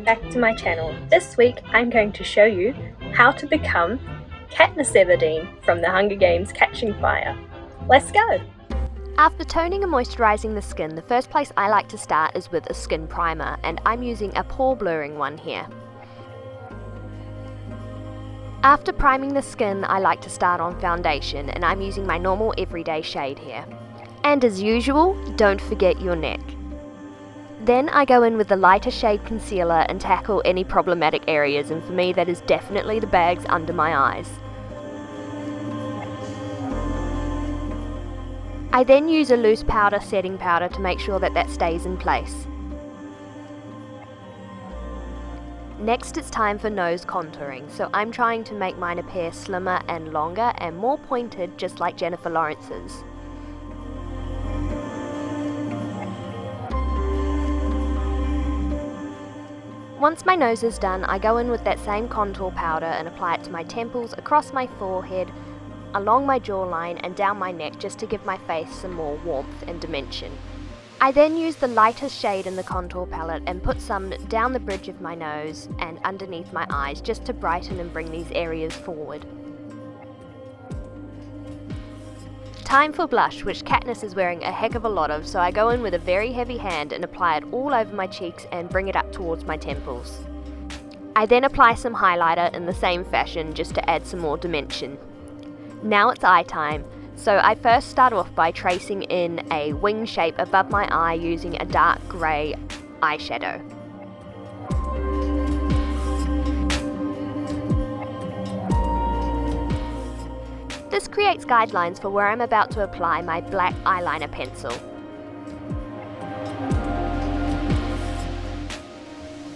back to my channel. This week I'm going to show you how to become Katniss Everdeen from the Hunger Games Catching Fire. Let's go! After toning and moisturising the skin, the first place I like to start is with a skin primer, and I'm using a pore blurring one here. After priming the skin, I like to start on foundation, and I'm using my normal everyday shade here. And as usual, don't forget your neck. Then I go in with the lighter shade concealer and tackle any problematic areas, and for me that is definitely the bags under my eyes. I then use a loose powder setting powder to make sure that stays in place. Next it's time for nose contouring, so I'm trying to make mine appear slimmer and longer and more pointed, just like Jennifer Lawrence's. Once my nose is done, I go in with that same contour powder and apply it to my temples, across my forehead, along my jawline and down my neck, just to give my face some more warmth and dimension. I then use the lightest shade in the contour palette and put some down the bridge of my nose and underneath my eyes, just to brighten and bring these areas forward. Time for blush, which Katniss is wearing a heck of a lot of, so I go in with a very heavy hand and apply it all over my cheeks and bring it up towards my temples. I then apply some highlighter in the same fashion, just to add some more dimension. Now it's eye time, so I first start off by tracing in a wing shape above my eye using a dark grey eyeshadow. This creates guidelines for where I'm about to apply my black eyeliner pencil.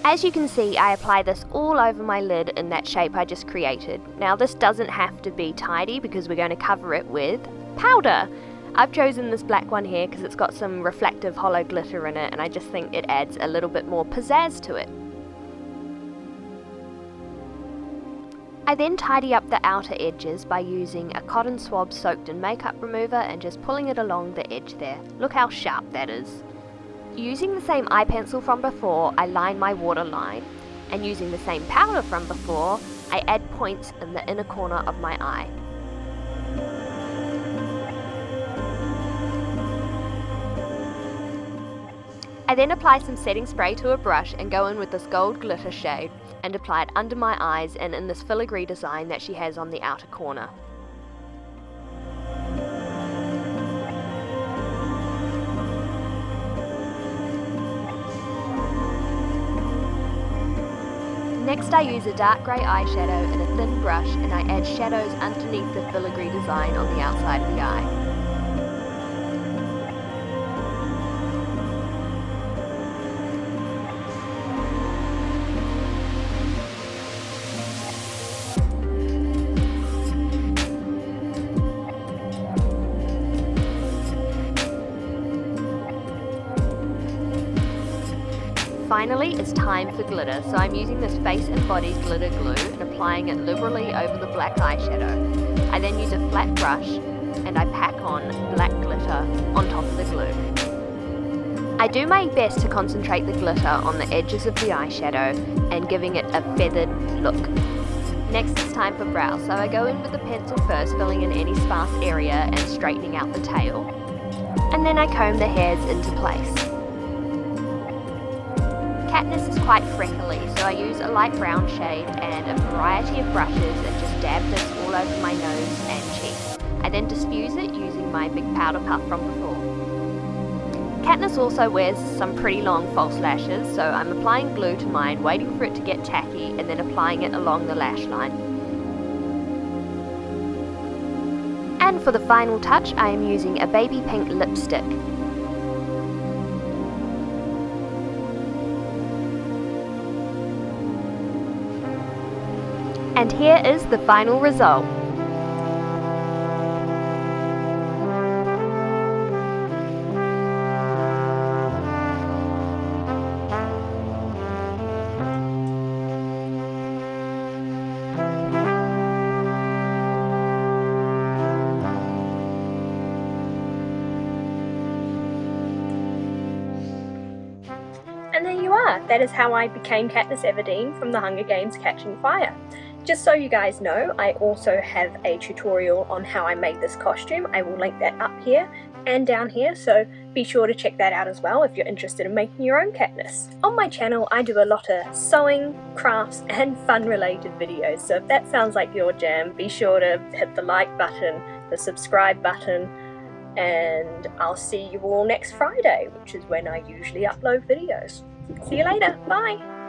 As you can see, I apply this all over my lid in that shape I just created. Now this doesn't have to be tidy because we're going to cover it with powder. I've chosen this black one here because it's got some reflective hollow glitter in it, and I just think it adds a little bit more pizzazz to it. I then tidy up the outer edges by using a cotton swab soaked in makeup remover and just pulling it along the edge there. Look how sharp that is. Using the same eye pencil from before, I line my waterline, and using the same powder from before, I add points in the inner corner of my eye. I then apply some setting spray to a brush and go in with this gold glitter shade and apply it under my eyes and in this filigree design that she has on the outer corner. Next I use a dark grey eyeshadow and a thin brush, and I add shadows underneath the filigree design on the outside of the eye. Finally, it's time for glitter, so I'm using this Face and Body glitter glue and applying it liberally over the black eyeshadow. I then use a flat brush and I pack on black glitter on top of the glue. I do my best to concentrate the glitter on the edges of the eyeshadow and giving it a feathered look. Next it's time for brows, so I go in with the pencil first, filling in any sparse area and straightening out the tail. And then I comb the hairs into place. Katniss is quite freckly, so I use a light brown shade and a variety of brushes and just dab this all over my nose and cheeks. I then diffuse it using my big powder puff from before. Katniss also wears some pretty long false lashes, so I'm applying glue to mine, waiting for it to get tacky, and then applying it along the lash line. And for the final touch, I am using a baby pink lipstick. And here is the final result. And there you are, yeah, that is how I became Katniss Everdeen from the Hunger Games Catching Fire. Just so you guys know, I also have a tutorial on how I made this costume. I will link that up here and down here, so be sure to check that out as well if you're interested in making your own Katniss. On my channel I do a lot of sewing, crafts and fun related videos, so if that sounds like your jam, be sure to hit the like button, the subscribe button, and I'll see you all next Friday, which is when I usually upload videos. See you later, bye!